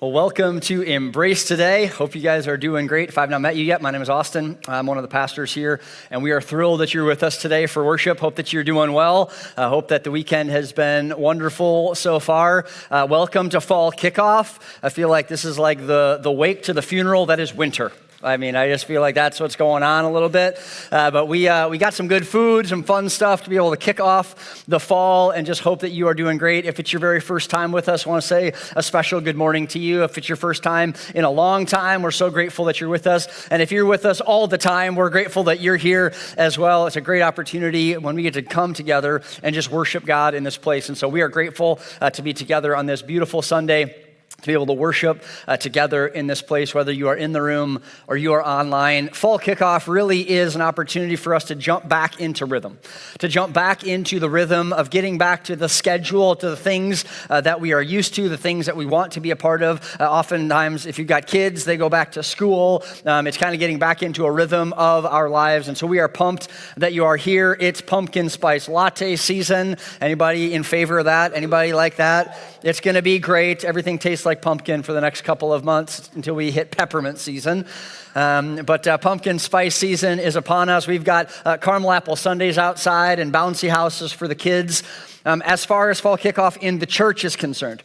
Well, welcome to Embrace today. Hope you guys are doing great. If I've not met you yet, my name is Austin. I'm one of the pastors here, and we are thrilled that you're with us today for worship. Hope that you're doing well. Hope that the weekend has been wonderful so far. Welcome to fall kickoff. I feel like this is like the wake to the funeral that is winter. I just feel like that's what's going on a little bit. But we got some good food, some fun stuff to be able to kick off the fall, and just hope that you are doing great. If it's your very first time with us, I want to say a special good morning to you. If it's your first time in a long time, we're so grateful that you're with us. And if you're with us all the time, we're grateful that you're here as well. It's a great opportunity when we get to come together and just worship God in this place. And so we are grateful to be together on this beautiful Sunday, to be able to worship together in this place, whether you are in the room or you are online. Fall kickoff really is an opportunity for us to jump back into rhythm, to jump back into the rhythm of getting back to the schedule, to the things that we are used to, the things that we want to be a part of. Oftentimes, if you've got kids, they go back to school. It's kind of getting back into a rhythm of our lives. And so we are pumped that you are here. It's pumpkin spice latte season. Anybody in favor of that? Anybody like that? It's going to be great. Everything tastes like pumpkin for the next couple of months until we hit peppermint season. But pumpkin spice season is upon us. We've got caramel apple sundaes outside and bouncy houses for the kids. As far as fall kickoff in the church is concerned,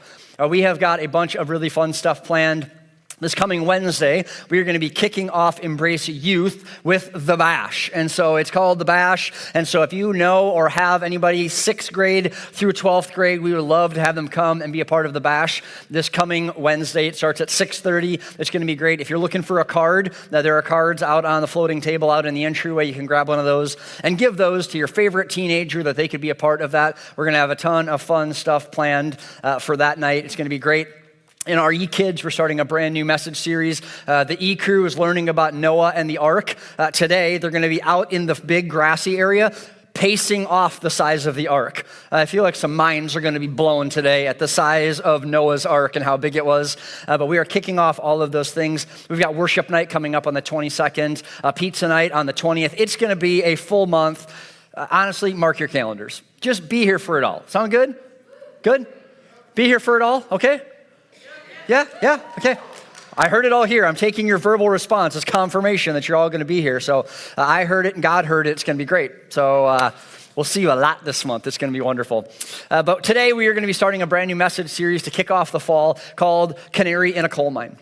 we have got a bunch of really fun stuff planned. This coming Wednesday, we are going to be kicking off Embrace Youth with the Bash. And so it's called the Bash. And so if you know or have anybody 6th grade through 12th grade, we would love to have them come and be a part of the Bash this coming Wednesday. It starts at 6:30. It's going to be great. If you're looking for a card, there are cards out on the floating table out in the entryway. You can grab one of those and give those to your favorite teenager that they could be a part of that. We're going to have a ton of fun stuff planned for that night. It's going to be great. In our E-Kids, we're starting a brand new message series. The E-Crew is learning about Noah and the Ark. Today, they're going to be out in the big grassy area, pacing off the size of the Ark. I feel like some minds are going to be blown today at the size of Noah's Ark and how big it was. But we are kicking off all of those things. We've got worship night coming up on the 22nd, pizza night on the 20th. It's going to be a full month. Honestly, mark your calendars. Just be here for it all. Sound good? Good? Be here for it all? Okay? Yeah, okay. I heard it all here. I'm taking your verbal response as confirmation that you're all going to be here. So I heard it and God heard it. It's going to be great. So we'll see you a lot this month. It's going to be wonderful. But today we are going to be starting a brand new message series to kick off the fall called Canary in a Coal Mine.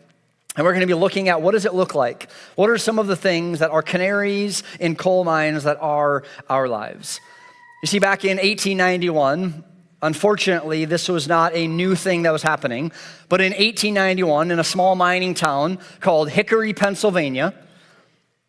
And we're going to be looking at what does it look like? What are some of the things that are canaries in coal mines that are our lives? You see, back in 1891, unfortunately, this was not a new thing that was happening, but in 1891, in a small mining town called Hickory, Pennsylvania,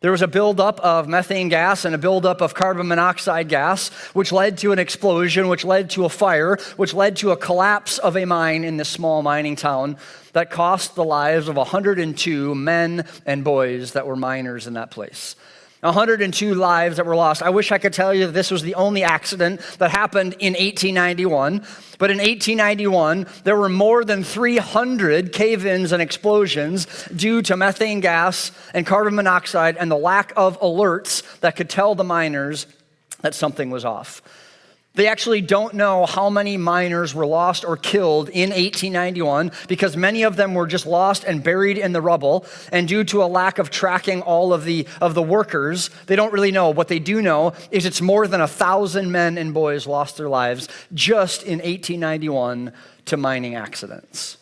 there was a buildup of methane gas and a buildup of carbon monoxide gas, which led to an explosion, which led to a fire, which led to a collapse of a mine in this small mining town that cost the lives of 102 men and boys that were miners in that place. 102 lives that were lost. I wish I could tell you that this was the only accident that happened in 1891. But in 1891, there were more than 300 cave-ins and explosions due to methane gas and carbon monoxide and the lack of alerts that could tell the miners that something was off. They actually don't know how many miners were lost or killed in 1891 because many of them were just lost and buried in the rubble. And due to a lack of tracking all of the workers, they don't really know. What they do know is it's more than 1,000 men and boys lost their lives just in 1891 to mining accidents.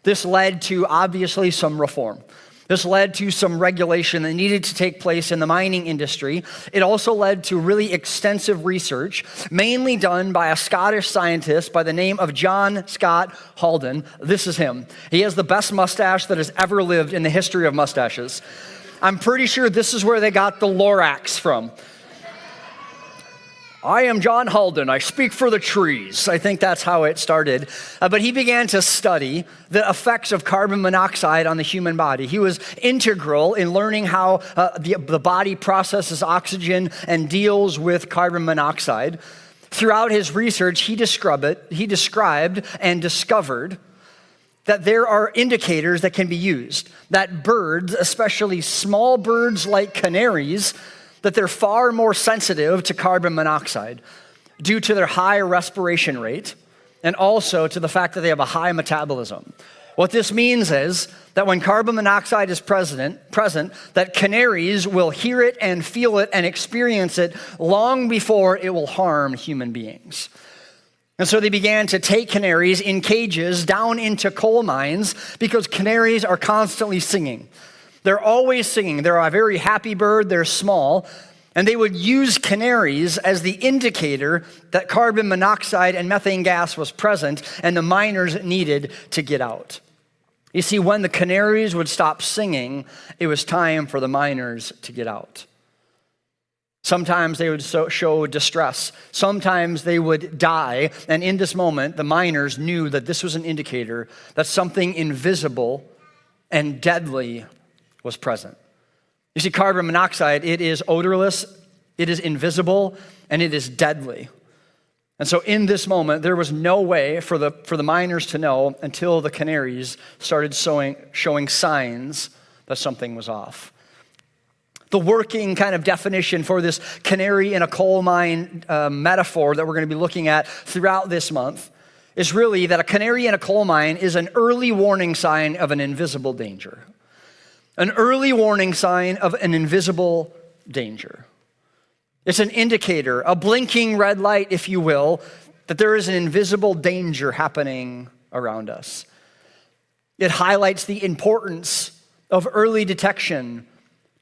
This led to obviously some reform. This led to some regulation that needed to take place in the mining industry. It also led to really extensive research, mainly done by a Scottish scientist by the name of John Scott Haldon. This is him. He has the best mustache that has ever lived in the history of mustaches. I'm pretty sure this is where they got the Lorax from. I am John Haldon. I speak for the trees. I think that's how it started. But he began to study the effects of carbon monoxide on the human body. He was integral in learning how the body processes oxygen and deals with carbon monoxide. Throughout his research, he described and discovered that there are indicators that can be used, that birds, especially small birds like canaries, that they're far more sensitive to carbon monoxide due to their high respiration rate, and also to the fact that they have a high metabolism. What this means is that when carbon monoxide is present, that canaries will hear it and feel it and experience it long before it will harm human beings. And so they began to take canaries in cages down into coal mines because canaries are constantly singing. They're always singing. They're a very happy bird. They're small. And they would use canaries as the indicator that carbon monoxide and methane gas was present and the miners needed to get out. You see, when the canaries would stop singing, it was time for the miners to get out. Sometimes they would show distress. Sometimes they would die. And in this moment, the miners knew that this was an indicator that something invisible and deadly was present. You see, carbon monoxide, it is odorless, it is invisible, and it is deadly. And so in this moment, there was no way for the miners to know until the canaries started showing signs that something was off. The working kind of definition for this canary in a coal mine metaphor that we're going to be looking at throughout this month is really that a canary in a coal mine is an early warning sign of an invisible danger. An early warning sign of an invisible danger. It's an indicator, a blinking red light, if you will, that there is an invisible danger happening around us. It highlights the importance of early detection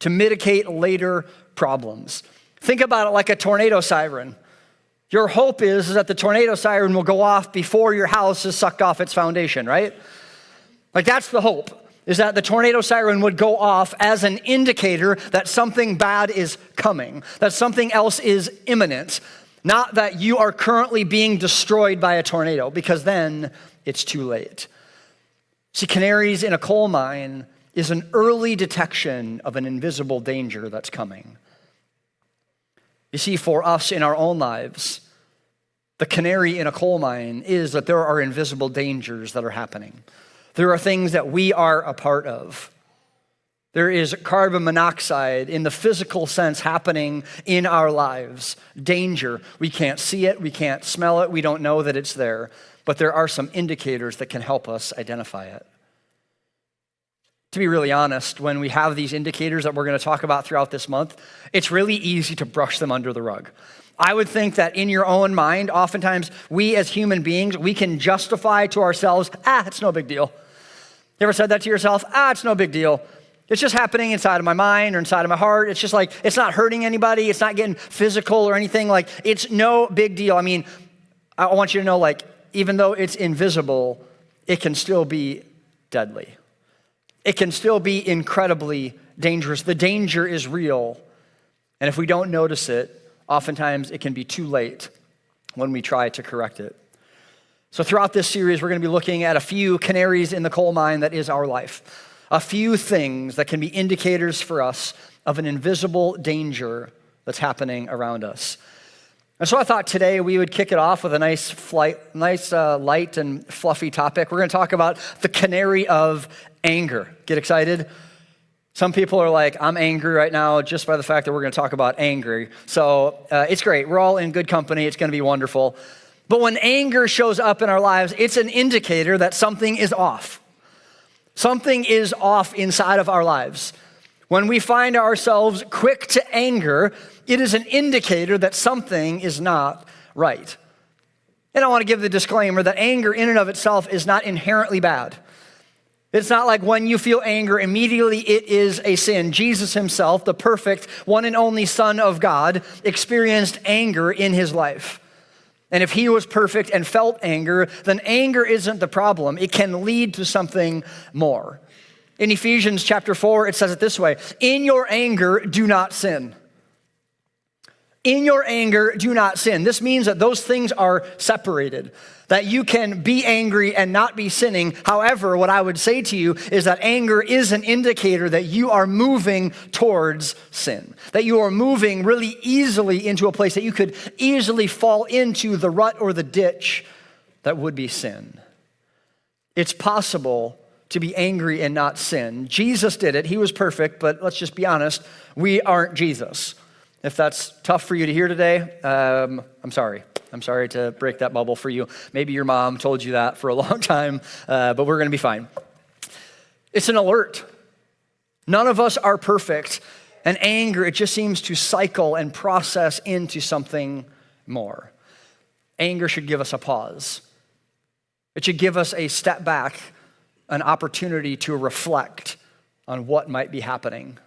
to mitigate later problems. Think about it like a tornado siren. Your hope is that the tornado siren will go off before your house is sucked off its foundation, right? Like that's the hope, is that the tornado siren would go off as an indicator that something bad is coming, that something else is imminent, not that you are currently being destroyed by a tornado, because then it's too late. See, canaries in a coal mine is an early detection of an invisible danger that's coming. You see, for us in our own lives, the canary in a coal mine is that there are invisible dangers that are happening. There are things that we are a part of. There is carbon monoxide in the physical sense happening in our lives. Danger. We can't see it. We can't smell it. We don't know that it's there. But there are some indicators that can help us identify it. To be really honest, when we have these indicators that we're going to talk about throughout this month, it's really easy to brush them under the rug. I would think that in your own mind, oftentimes we as human beings, we can justify to ourselves, it's no big deal. You ever said that to yourself? It's no big deal. It's just happening inside of my mind or inside of my heart. It's just like, it's not hurting anybody. It's not getting physical or anything. Like, it's no big deal. I mean, I want you to know, like, even though it's invisible, it can still be deadly. It can still be incredibly dangerous. The danger is real. And if we don't notice it, oftentimes it can be too late when we try to correct it. So throughout this series, we're going to be looking at a few canaries in the coal mine that is our life. A few things that can be indicators for us of an invisible danger that's happening around us. And so I thought today we would kick it off with a nice light and fluffy topic. We're going to talk about the canary of anger. Get excited? Some people are like, I'm angry right now just by the fact that we're going to talk about anger. So it's great. We're all in good company. It's going to be wonderful. But when anger shows up in our lives, it's an indicator that something is off. Something is off inside of our lives. When we find ourselves quick to anger, it is an indicator that something is not right. And I want to give the disclaimer that anger in and of itself is not inherently bad. It's not like when you feel anger, immediately it is a sin. Jesus himself, the perfect one and only Son of God, experienced anger in his life. And if he was perfect and felt anger, then anger isn't the problem. It can lead to something more. In Ephesians chapter 4, it says it this way: in your anger, do not sin. In your anger, do not sin. This means that those things are separated, that you can be angry and not be sinning. However, what I would say to you is that anger is an indicator that you are moving towards sin, that you are moving really easily into a place that you could easily fall into the rut or the ditch that would be sin. It's possible to be angry and not sin. Jesus did it. He was perfect, but let's just be honest, we aren't Jesus. If that's tough for you to hear today, I'm sorry. I'm sorry to break that bubble for you. Maybe your mom told you that for a long time, but we're going to be fine. It's an alert. None of us are perfect. And anger, it just seems to cycle and process into something more. Anger should give us a pause. It should give us a step back, an opportunity to reflect on what might be happening.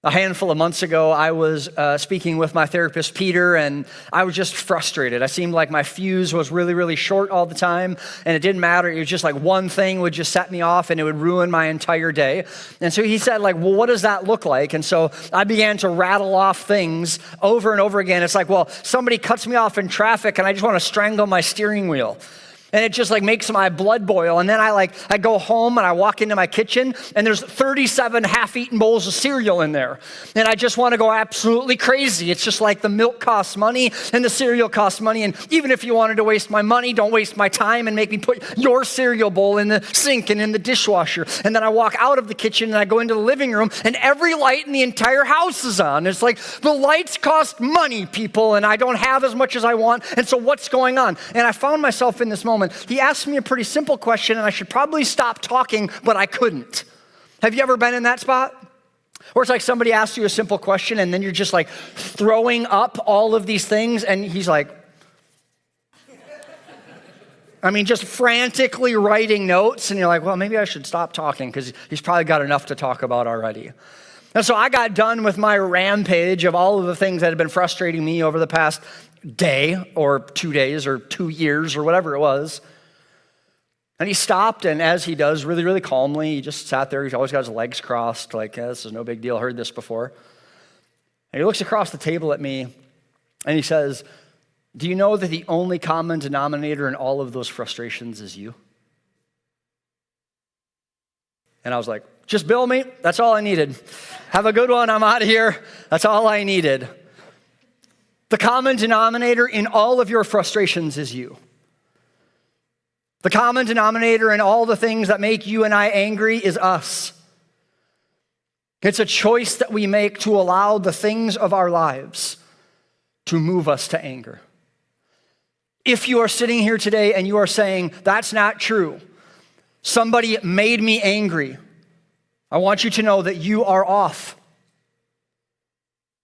A handful of months ago, I was speaking with my therapist, Peter, and I was just frustrated. I seemed like my fuse was really, really short all the time, and it didn't matter. It was just like one thing would just set me off, and it would ruin my entire day. And so he said, like, well, what does that look like? And so I began to rattle off things over and over again. It's like, well, somebody cuts me off in traffic, and I just want to strangle my steering wheel. And it just like makes my blood boil. And then I go home and I walk into my kitchen and there's 37 half-eaten bowls of cereal in there. And I just want to go absolutely crazy. It's just like the milk costs money and the cereal costs money. And even if you wanted to waste my money, don't waste my time and make me put your cereal bowl in the sink and in the dishwasher. And then I walk out of the kitchen and I go into the living room and every light in the entire house is on. It's like the lights cost money, people, and I don't have as much as I want. And so what's going on? And I found myself in this moment. He asked me a pretty simple question, and I should probably stop talking, but I couldn't. Have you ever been in that spot? Where it's like somebody asks you a simple question, and then you're just like throwing up all of these things, and he's like, just frantically writing notes, and you're like, well, maybe I should stop talking, because he's probably got enough to talk about already. And so I got done with my rampage of all of the things that had been frustrating me over the past day or 2 days or 2 years or whatever it was. And he stopped, and as he does, really, really calmly, he just sat there. He's always got his legs crossed, like, yeah, this is no big deal. Heard this before. And he looks across the table at me, and he says, do you know that the only common denominator in all of those frustrations is you? And I was like, just bill me. That's all I needed. Have a good one. I'm out of here. That's all I needed. The common denominator in all of your frustrations is you. The common denominator in all the things that make you and I angry is us. It's a choice that we make to allow the things of our lives to move us to anger. If you are sitting here today and you are saying, that's not true, somebody made me angry, I want you to know that you are off.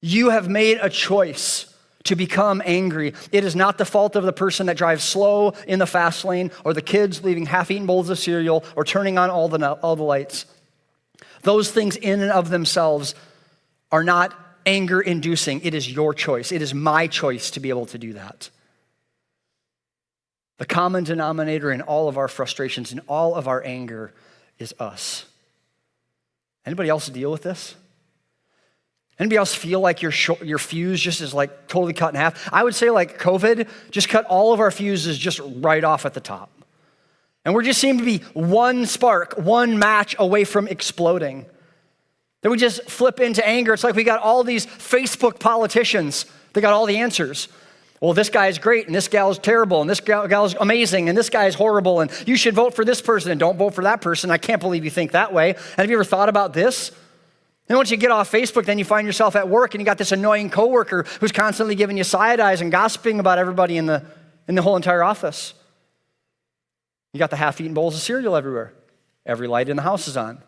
You have made a choice to become angry. It is not the fault of the person that drives slow in the fast lane or the kids leaving half-eaten bowls of cereal or turning on all the lights. Those things in and of themselves are not anger-inducing. It is your choice. It is my choice to be able to do that. The common denominator in all of our frustrations, in all of our anger, is us. Anybody else deal with this? Anybody else feel like your fuse just is like totally cut in half? I would say like COVID just cut all of our fuses just right off at the top. And we just seem to be one spark, one match away from exploding. Then we just flip into anger. It's like we got all these Facebook politicians. They got all the answers. Well, this guy's great, and this gal's terrible, and this gal's amazing, and this guy's horrible, and you should vote for this person and don't vote for that person. I can't believe you think that way. And have you ever thought about this? And once you get off Facebook, then you find yourself at work and you got this annoying coworker who's constantly giving you side eyes and gossiping about everybody in the whole entire office. You got the half-eaten bowls of cereal everywhere. Every light in the house is on.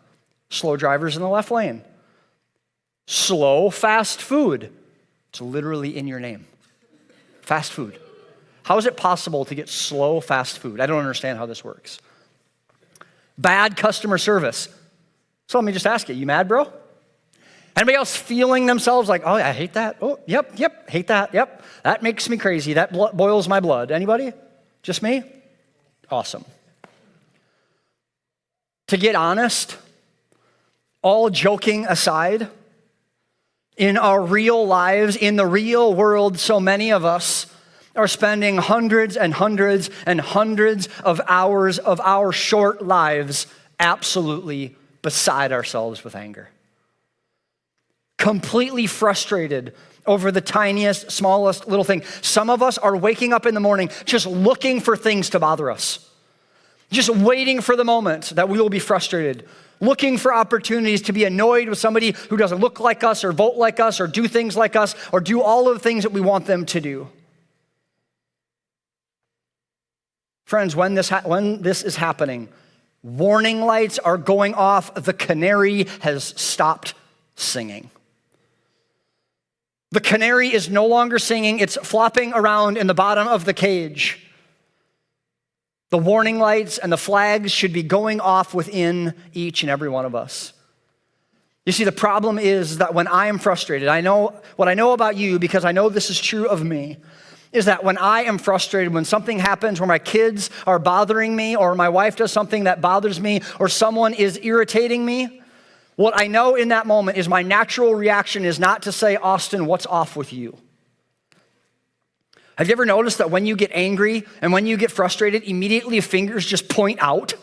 Slow drivers in the left lane. Slow fast food. It's literally in your name. Fast food. How is it possible to get slow fast food? I don't understand how this works. Bad customer service. So let me just ask you mad, bro? Anybody else feeling themselves like, oh, I hate that. Oh, yep, hate that. Yep, that makes me crazy. That boils my blood. Anybody? Just me? Awesome. To get honest, all joking aside, in our real lives, in the real world, so many of us are spending hundreds and hundreds and hundreds of hours of our short lives absolutely beside ourselves with anger. Completely frustrated over the tiniest, smallest little thing. Some of us are waking up in the morning just looking for things to bother us. Just waiting for the moment that we will be frustrated. Looking for opportunities to be annoyed with somebody who doesn't look like us or vote like us or do things like us or do all of the things that we want them to do. Friends, when this is happening, warning lights are going off. The canary has stopped singing. The canary is no longer singing. It's flopping around in the bottom of the cage. The warning lights and the flags should be going off within each and every one of us. You see, the problem is that when I am frustrated, I know what I know about you, because I know this is true of me, is that when I am frustrated, when something happens where my kids are bothering me, or my wife does something that bothers me, or someone is irritating me, what I know in that moment is my natural reaction is not to say, Austin, what's off with you? Have you ever noticed that when you get angry and when you get frustrated, immediately fingers just point out?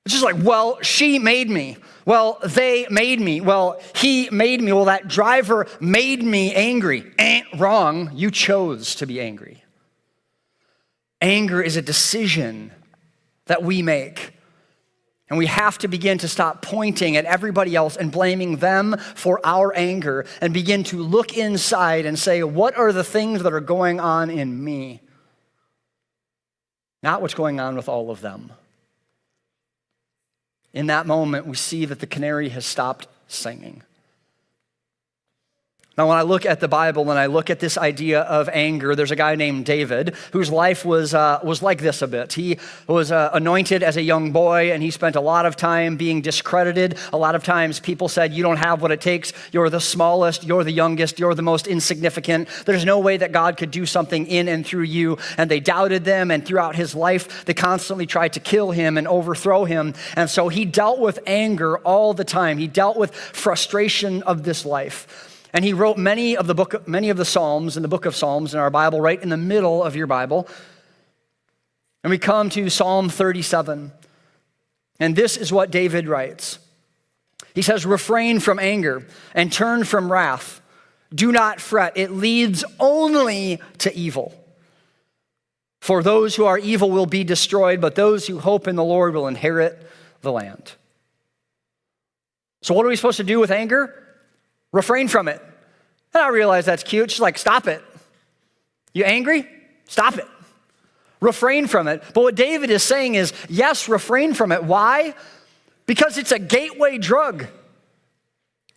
It's just like, well, she made me. Well, they made me. Well, he made me. Well, that driver made me angry. Wrong. You chose to be angry. Anger is a decision that we make. And we have to begin to stop pointing at everybody else and blaming them for our anger and begin to look inside and say, what are the things that are going on in me? Not what's going on with all of them. In that moment, we see that the canary has stopped singing. Now, when I look at the Bible and I look at this idea of anger, there's a guy named David whose life was like this a bit. He was anointed as a young boy, and he spent a lot of time being discredited. A lot of times people said, you don't have what it takes. You're the smallest. You're the youngest. You're the most insignificant. There's no way that God could do something in and through you. And they doubted them, and throughout his life, they constantly tried to kill him and overthrow him. And so he dealt with anger all the time. He dealt with frustration of this life. And he wrote many of the Psalms in the book of Psalms in our Bible, right in the middle of your Bible. And we come to Psalm 37. And this is what David writes. He says, refrain from anger and turn from wrath. Do not fret. It leads only to evil. For those who are evil will be destroyed, but those who hope in the Lord will inherit the land. So what are we supposed to do with anger? Refrain from it. And I realize that's cute. She's like, stop it. You angry? Stop it. Refrain from it. But what David is saying is, yes, refrain from it. Why? Because it's a gateway drug.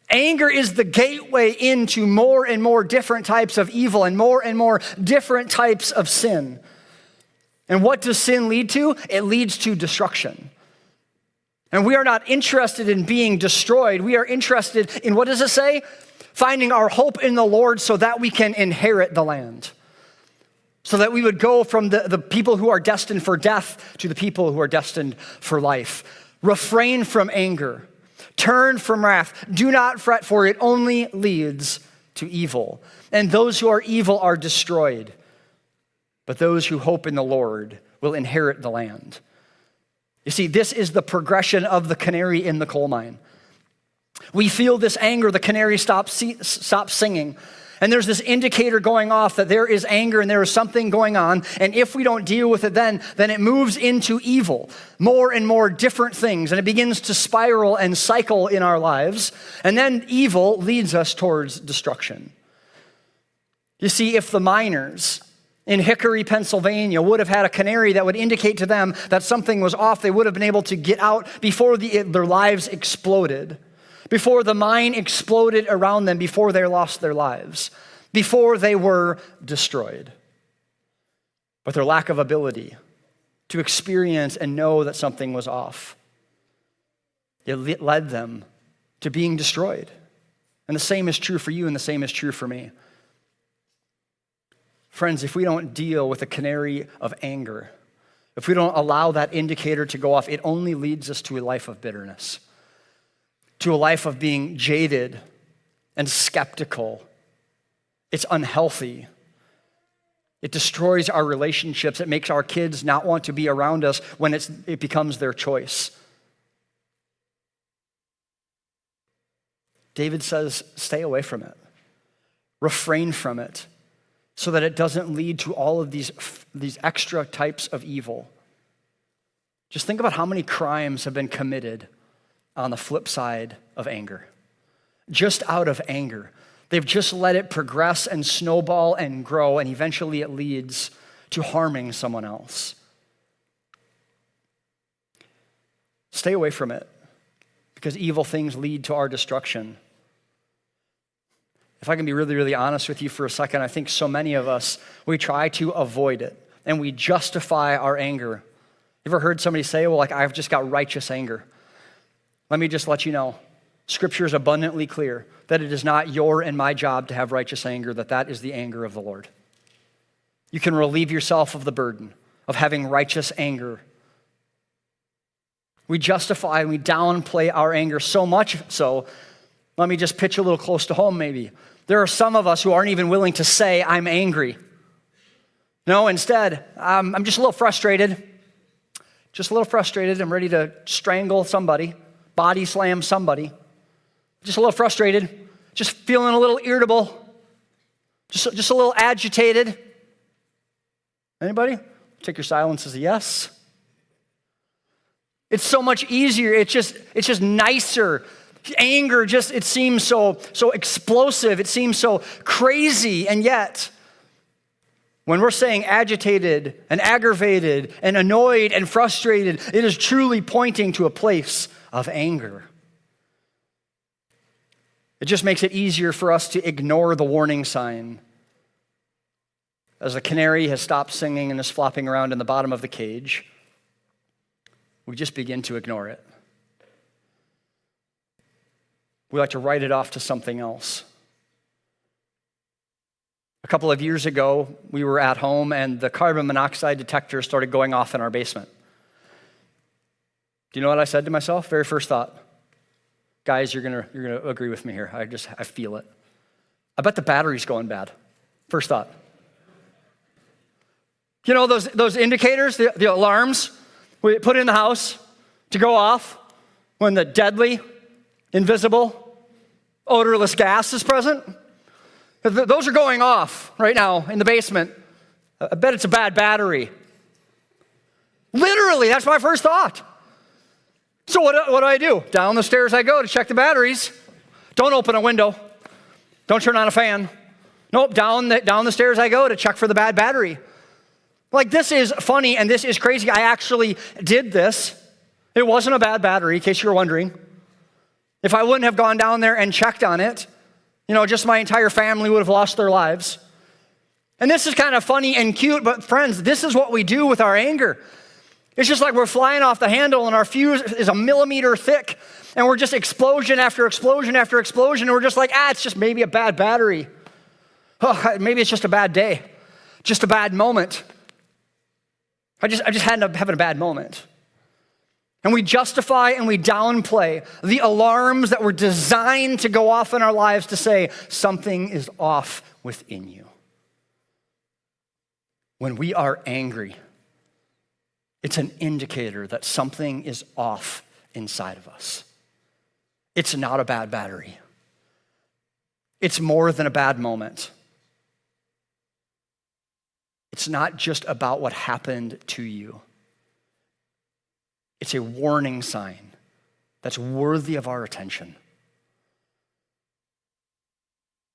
Anger is the gateway into more and more different types of evil and more different types of sin. And what does sin lead to? It leads to destruction. And we are not interested in being destroyed. We are interested in, what does it say? Finding our hope in the Lord so that we can inherit the land. So that we would go from the people who are destined for death to the people who are destined for life. Refrain from anger. Turn from wrath. Do not fret, for it only leads to evil. And those who are evil are destroyed. But those who hope in the Lord will inherit the land. You see, this is the progression of the canary in the coal mine. We feel this anger, the canary stops singing. And there's this indicator going off that there is anger and there is something going on. And if we don't deal with it then it moves into evil, more and more different things. And it begins to spiral and cycle in our lives. And then evil leads us towards destruction. You see, if the miners in Hickory, Pennsylvania would have had a canary that would indicate to them that something was off, they would have been able to get out before their lives exploded, before the mine exploded around them, before they lost their lives, before they were destroyed. But their lack of ability to experience and know that something was off, it led them to being destroyed. And the same is true for you, and the same is true for me. Friends, if we don't deal with the canary of anger, if we don't allow that indicator to go off, it only leads us to a life of bitterness, to a life of being jaded and skeptical. It's unhealthy. It destroys our relationships. It makes our kids not want to be around us when it becomes their choice. David says, stay away from it. Refrain from it, so that it doesn't lead to all of these extra types of evil. Just think about how many crimes have been committed on the flip side of anger. Just out of anger. They've just let it progress and snowball and grow, and eventually it leads to harming someone else. stay away from it because evil things lead to our destruction. If I can be really, really honest with you for a second, I think so many of us, we try to avoid it and we justify our anger. You ever heard somebody say, well, like, I've just got righteous anger? Let me just let you know, Scripture is abundantly clear that it is not your and my job to have righteous anger, that is the anger of the Lord. You can relieve yourself of the burden of having righteous anger. We justify and we downplay our anger so much so, let me just pitch a little close to home maybe. There are some of us who aren't even willing to say, I'm angry. No, instead, I'm just a little frustrated. Just a little frustrated. I'm ready to strangle somebody, body slam somebody. Just a little frustrated. Just feeling a little irritable. Just a little agitated. Anybody? Take your silence as a yes. It's so much easier. It's just nicer. Anger it seems so explosive. It seems so crazy. And yet, when we're saying agitated and aggravated and annoyed and frustrated, it is truly pointing to a place of anger. It just makes it easier for us to ignore the warning sign. As the canary has stopped singing and is flopping around in the bottom of the cage, we just begin to ignore it. We like to write it off to something else. A couple of years ago, we were at home and the carbon monoxide detector started going off in our basement. Do you know what I said to myself? Very first thought. Guys, you're gonna agree with me here. I feel it. I bet the battery's going bad. First thought. You know those indicators, the alarms we put in the house to go off when the deadly, invisible, odorless gas is present? Those are going off right now in the basement. I bet it's a bad battery. Literally, that's my first thought. So what do? Down the stairs I go to check the batteries. Don't open a window. Don't turn on a fan. Nope, down the stairs I go to check for the bad battery. Like, this is funny and this is crazy. I actually did this. It wasn't a bad battery, in case you were wondering. If I wouldn't have gone down there and checked on it, just my entire family would have lost their lives. And this is kind of funny and cute, but friends, this is what we do with our anger. It's just like we're flying off the handle and our fuse is a millimeter thick and we're just explosion after explosion after explosion and we're just like, it's just maybe a bad battery. Oh, maybe it's just a bad day, just a bad moment. I just ended up having a bad moment. And we justify and we downplay the alarms that were designed to go off in our lives to say something is off within you. When we are angry, it's an indicator that something is off inside of us. It's not a bad battery. It's more than a bad moment. It's not just about what happened to you. It's a warning sign that's worthy of our attention.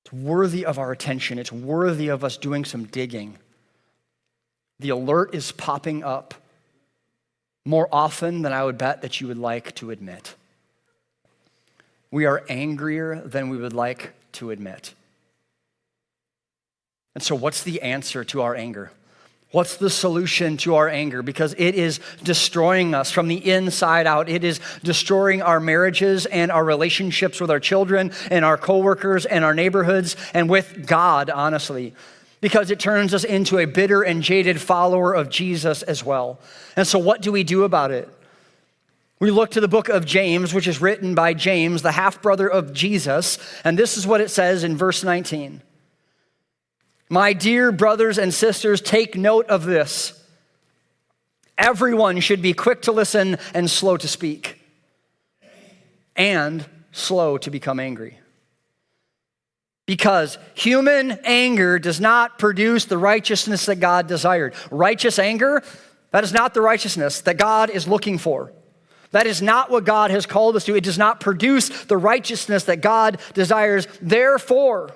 It's worthy of our attention. It's worthy of us doing some digging. The alert is popping up more often than I would bet that you would like to admit. We are angrier than we would like to admit. And so what's the answer to our anger? What's the solution to our anger? Because it is destroying us from the inside out. It is destroying our marriages and our relationships with our children and our coworkers and our neighborhoods and with God, honestly, because it turns us into a bitter and jaded follower of Jesus as well. And so what do we do about it? We look to the book of James, which is written by James, the half-brother of Jesus, and this is what it says in verse 19. My dear brothers and sisters, take note of this. Everyone should be quick to listen and slow to speak, and slow to become angry. Because human anger does not produce the righteousness that God desired. Righteous anger, that is not the righteousness that God is looking for. That is not what God has called us to. It does not produce the righteousness that God desires. Therefore,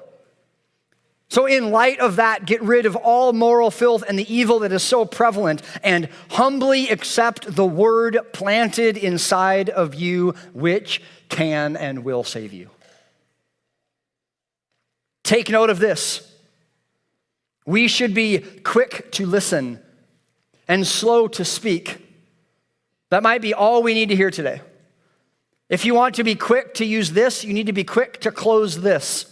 So in light of that, get rid of all moral filth and the evil that is so prevalent and humbly accept the word planted inside of you, which can and will save you. Take note of this. We should be quick to listen and slow to speak. That might be all we need to hear today. If you want to be quick to use this, you need to be quick to close this.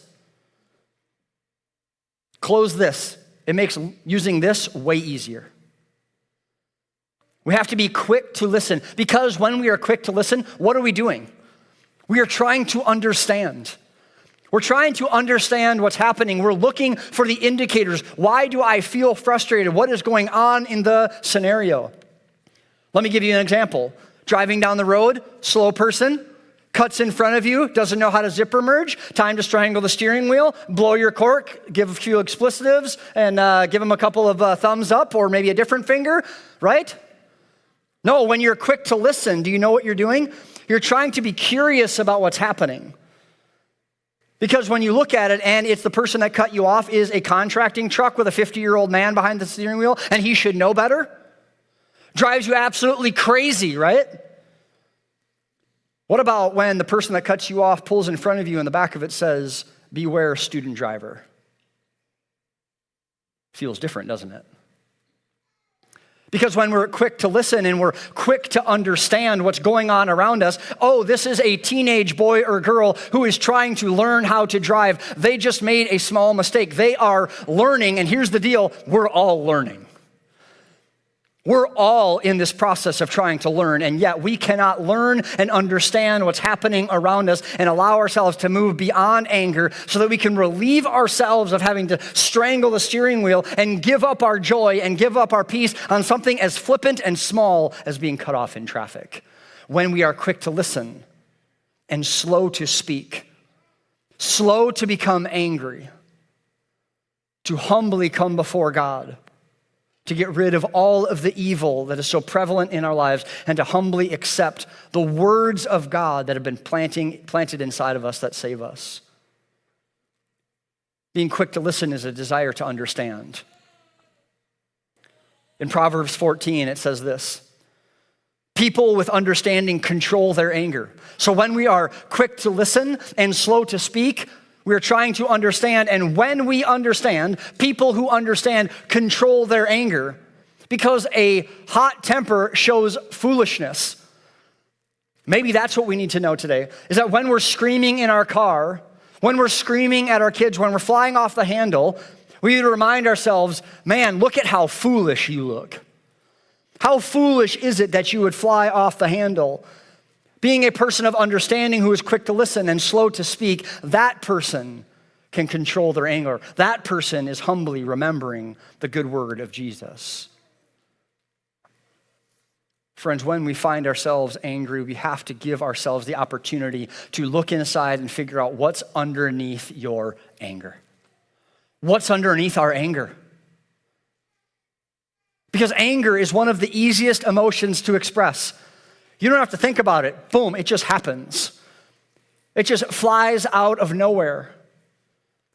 Close this. It makes using this way easier. We have to be quick to listen, because when we are quick to listen, what are we doing? We are trying to understand. We're trying to understand what's happening. We're looking for the indicators. Why do I feel frustrated? What is going on in the scenario? Let me give you an example. Driving down the road, slow person, cuts in front of you, doesn't know how to zipper merge, time to strangle the steering wheel, blow your cork, give a few explicitives, and give them a couple of thumbs up or maybe a different finger, right? No, when you're quick to listen, do you know what you're doing? You're trying to be curious about what's happening. Because when you look at it and it's the person that cut you off is a contracting truck with a 50-year-old man behind the steering wheel and he should know better, drives you absolutely crazy, right? What about when the person that cuts you off pulls in front of you and the back of it says, "Beware, student driver"? Feels different, doesn't it? Because when we're quick to listen and we're quick to understand what's going on around us, oh, this is a teenage boy or girl who is trying to learn how to drive. They just made a small mistake. They are learning, and here's the deal, we're all learning. We're all in this process of trying to learn, and yet we cannot learn and understand what's happening around us and allow ourselves to move beyond anger so that we can relieve ourselves of having to strangle the steering wheel and give up our joy and give up our peace on something as flippant and small as being cut off in traffic. When we are quick to listen and slow to speak, slow to become angry, to humbly come before God, to get rid of all of the evil that is so prevalent in our lives, and to humbly accept the words of God that have been planted inside of us that save us. Being quick to listen is a desire to understand. In Proverbs 14, it says this: people with understanding control their anger. So when we are quick to listen and slow to speak, we are trying to understand, and when we understand, people who understand control their anger, because a hot temper shows foolishness. Maybe that's what we need to know today, is that when we're screaming in our car, when we're screaming at our kids, when we're flying off the handle, we need to remind ourselves, man, look at how foolish you look. How foolish is it that you would fly off the handle? Being a person of understanding who is quick to listen and slow to speak, that person can control their anger. That person is humbly remembering the good word of Jesus. Friends, when we find ourselves angry, we have to give ourselves the opportunity to look inside and figure out what's underneath your anger. What's underneath our anger? Because anger is one of the easiest emotions to express. You don't have to think about it. Boom, it just happens. It just flies out of nowhere.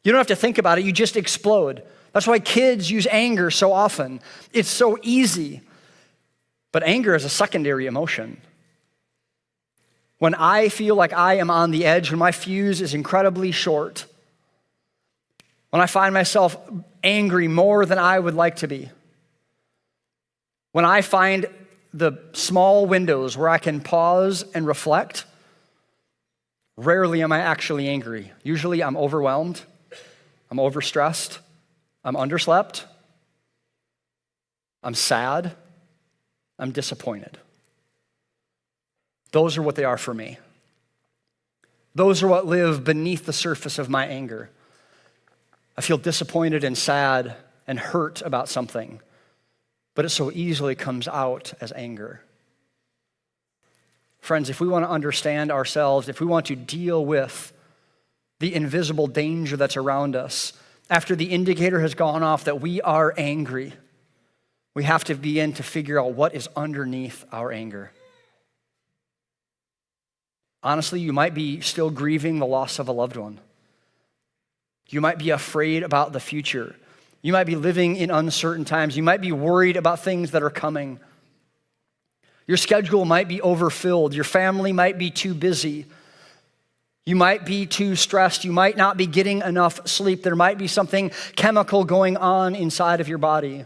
You don't have to think about it, you just explode. That's why kids use anger so often. It's so easy. But anger is a secondary emotion. When I feel like I am on the edge, when my fuse is incredibly short, when I find myself angry more than I would like to be, when I find the small windows where I can pause and reflect, rarely am I actually angry. Usually I'm overwhelmed, I'm overstressed, I'm underslept, I'm sad, I'm disappointed. Those are what they are for me. Those are what live beneath the surface of my anger. I feel disappointed and sad and hurt about something, but it so easily comes out as anger. Friends, if we want to understand ourselves, if we want to deal with the invisible danger that's around us, after the indicator has gone off that we are angry, we have to begin to figure out what is underneath our anger. Honestly, you might be still grieving the loss of a loved one. You might be afraid about the future. You might be living in uncertain times. You might be worried about things that are coming. Your schedule might be overfilled. Your family might be too busy. You might be too stressed. You might not be getting enough sleep. There might be something chemical going on inside of your body.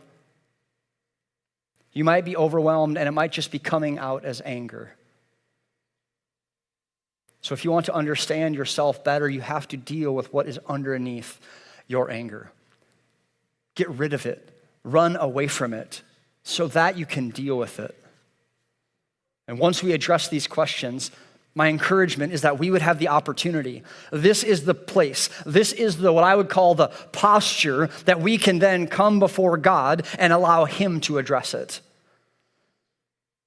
You might be overwhelmed, and it might just be coming out as anger. So if you want to understand yourself better, you have to deal with what is underneath your anger. Get rid of it. Run away from it so that you can deal with it. And once we address these questions, my encouragement is that we would have the opportunity. This is the place. This is what I would call the posture that we can then come before God and allow Him to address it.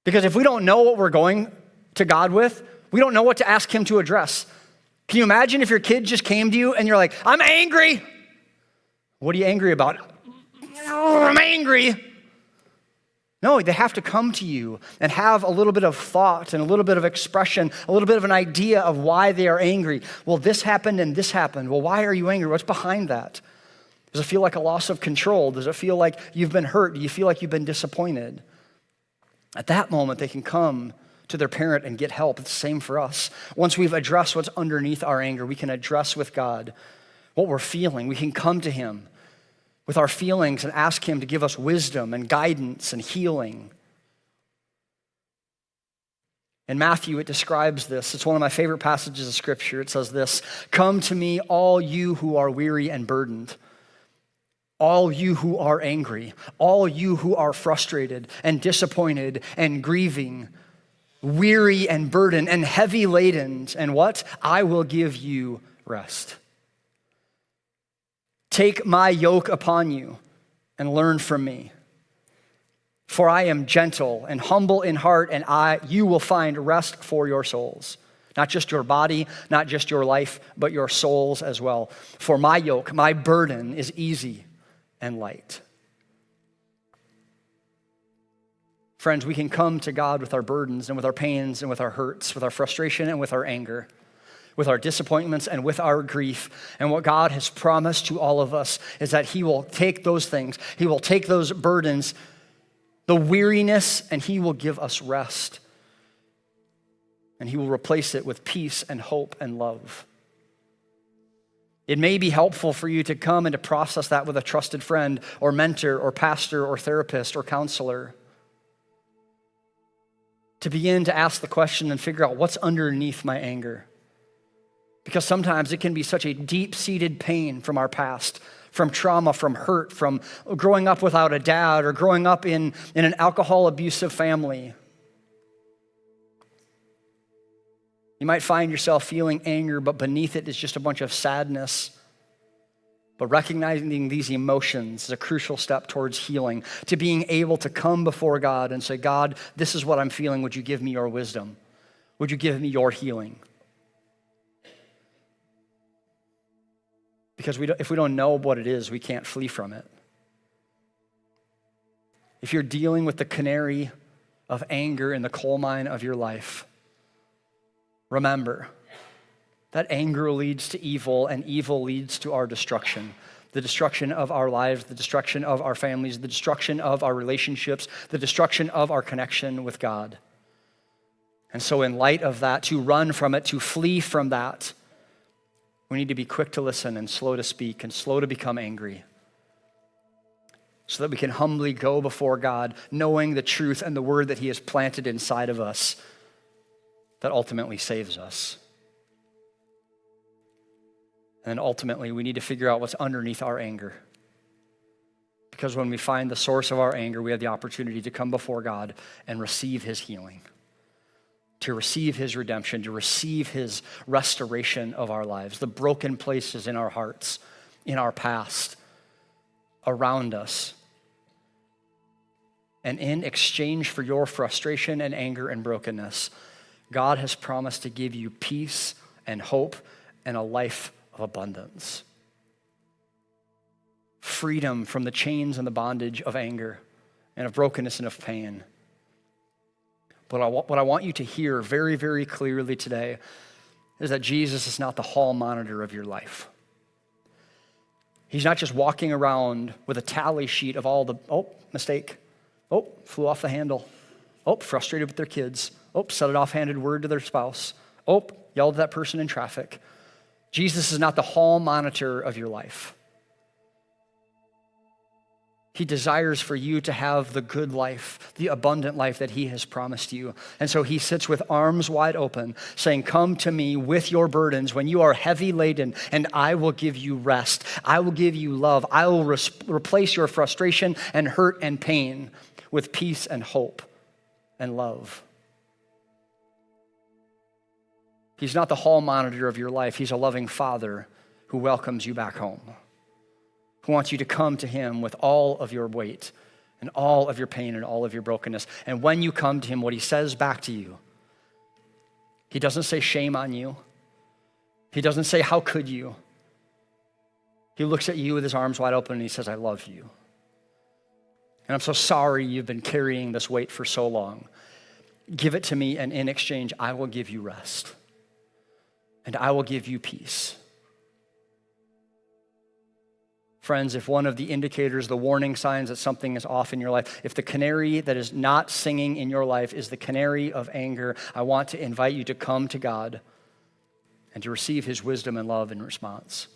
Because if we don't know what we're going to God with, we don't know what to ask Him to address. Can you imagine if your kid just came to you and you're like, I'm angry? What are you angry about? I'm angry. No, they have to come to you and have a little bit of thought and a little bit of expression, a little bit of an idea of why they are angry. Well, this happened and this happened. Well, why are you angry? What's behind that? Does it feel like a loss of control? Does it feel like you've been hurt? Do you feel like you've been disappointed? At that moment, they can come to their parent and get help. It's the same for us. Once we've addressed what's underneath our anger, we can address with God what we're feeling. We can come to Him with our feelings and ask Him to give us wisdom and guidance and healing. In Matthew, it describes this. It's one of my favorite passages of Scripture. It says this, "Come to me, all you who are weary and burdened, all you who are angry, all you who are frustrated and disappointed and grieving, weary and burdened and heavy laden, and what? I will give you rest. Take my yoke upon you and learn from me. For I am gentle and humble in heart, and you will find rest for your souls." Not just your body, not just your life, but your souls as well. For my yoke, my burden is easy and light. Friends, we can come to God with our burdens and with our pains and with our hurts, with our frustration and with our anger, with our disappointments and with our grief. And what God has promised to all of us is that He will take those things, He will take those burdens, the weariness, and He will give us rest. And He will replace it with peace and hope and love. It may be helpful for you to come and to process that with a trusted friend or mentor or pastor or therapist or counselor. To begin to ask the question and figure out what's underneath my anger. Because sometimes it can be such a deep-seated pain from our past, from trauma, from hurt, from growing up without a dad or growing up in an alcohol abusive family. You might find yourself feeling anger, but beneath it is just a bunch of sadness. But recognizing these emotions is a crucial step towards healing, to being able to come before God and say, God, this is what I'm feeling. Would you give me your wisdom? Would you give me your healing? Because if we don't know what it is, we can't flee from it. If you're dealing with the canary of anger in the coal mine of your life, remember that anger leads to evil, and evil leads to our destruction. The destruction of our lives, the destruction of our families, the destruction of our relationships, the destruction of our connection with God. And so in light of that, to run from it, to flee from that, we need to be quick to listen and slow to speak and slow to become angry, so that we can humbly go before God, knowing the truth and the word that He has planted inside of us that ultimately saves us. And then ultimately, we need to figure out what's underneath our anger. Because when we find the source of our anger, we have the opportunity to come before God and receive His healing, to receive His redemption, to receive His restoration of our lives, the broken places in our hearts, in our past, around us. And in exchange for your frustration and anger and brokenness, God has promised to give you peace and hope and a life of abundance. Freedom from the chains and the bondage of anger and of brokenness and of pain. But what I want you to hear very, very clearly today is that Jesus is not the hall monitor of your life. He's not just walking around with a tally sheet of all the, mistake. Flew off the handle. Frustrated with their kids. Said an offhanded word to their spouse. Yelled at that person in traffic. Jesus is not the hall monitor of your life. He desires for you to have the good life, the abundant life that he has promised you. And so he sits with arms wide open, saying, come to me with your burdens when you are heavy laden, and I will give you rest. I will give you love. I will replace your frustration and hurt and pain with peace and hope and love. He's not the hall monitor of your life. He's a loving father who welcomes you back home, who wants you to come to him with all of your weight and all of your pain and all of your brokenness. And when you come to him, what he says back to you, he doesn't say shame on you. He doesn't say, how could you? He looks at you with his arms wide open and he says, I love you. And I'm so sorry you've been carrying this weight for so long. Give it to me, and in exchange, I will give you rest. And I will give you peace. Friends, if one of the indicators, the warning signs that something is off in your life, if the canary that is not singing in your life is the canary of anger, I want to invite you to come to God and to receive his wisdom and love in response.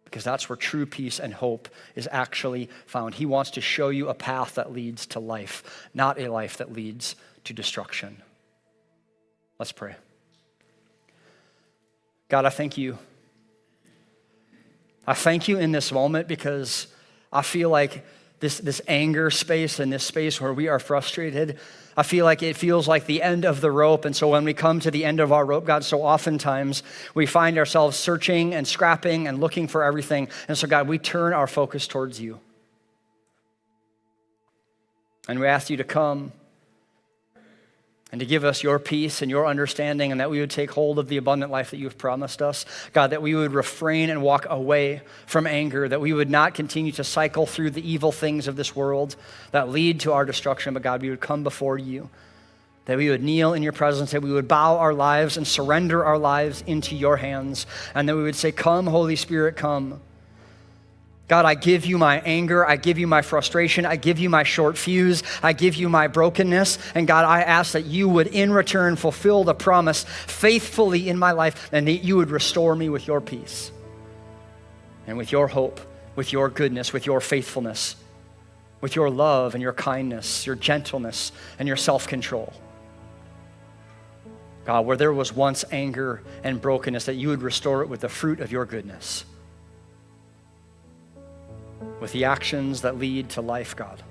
Because that's where true peace and hope is actually found. He wants to show you a path that leads to life, not a life that leads to destruction. Let's pray. God, I thank you. I thank you in this moment because I feel like this anger space and this space where we are frustrated, I feel like it feels like the end of the rope. And so when we come to the end of our rope, God, so oftentimes we find ourselves searching and scrapping and looking for everything. And so God, we turn our focus towards you. And we ask you to come and to give us your peace and your understanding, and that we would take hold of the abundant life that you have promised us. God, that we would refrain and walk away from anger, that we would not continue to cycle through the evil things of this world that lead to our destruction, but God, we would come before you, that we would kneel in your presence, that we would bow our lives and surrender our lives into your hands, and that we would say, come, Holy Spirit, come. God, I give you my anger, I give you my frustration, I give you my short fuse, I give you my brokenness, and God, I ask that you would in return fulfill the promise faithfully in my life, and that you would restore me with your peace, and with your hope, with your goodness, with your faithfulness, with your love and your kindness, your gentleness, and your self-control. God, where there was once anger and brokenness, that you would restore it with the fruit of your goodness, with the actions that lead to life, God.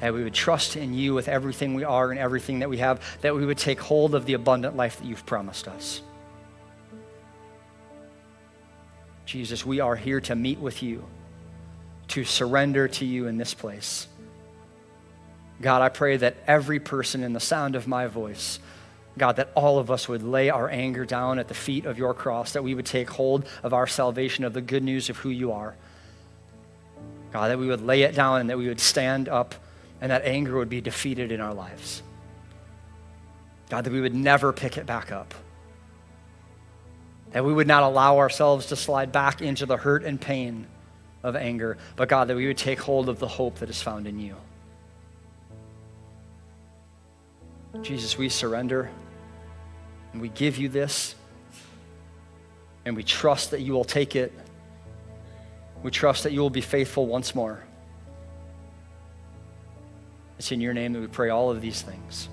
That we would trust in you with everything we are and everything that we have, that we would take hold of the abundant life that you've promised us. Jesus, we are here to meet with you, to surrender to you in this place. God, I pray that every person in the sound of my voice, God, that all of us would lay our anger down at the feet of your cross, that we would take hold of our salvation, of the good news of who you are. God, that we would lay it down and that we would stand up and that anger would be defeated in our lives. God, that we would never pick it back up. That we would not allow ourselves to slide back into the hurt and pain of anger, but God, that we would take hold of the hope that is found in you. Jesus, we surrender and we give you this, and we trust that you will take it. We trust that you will be faithful once more. It's in your name that we pray all of these things.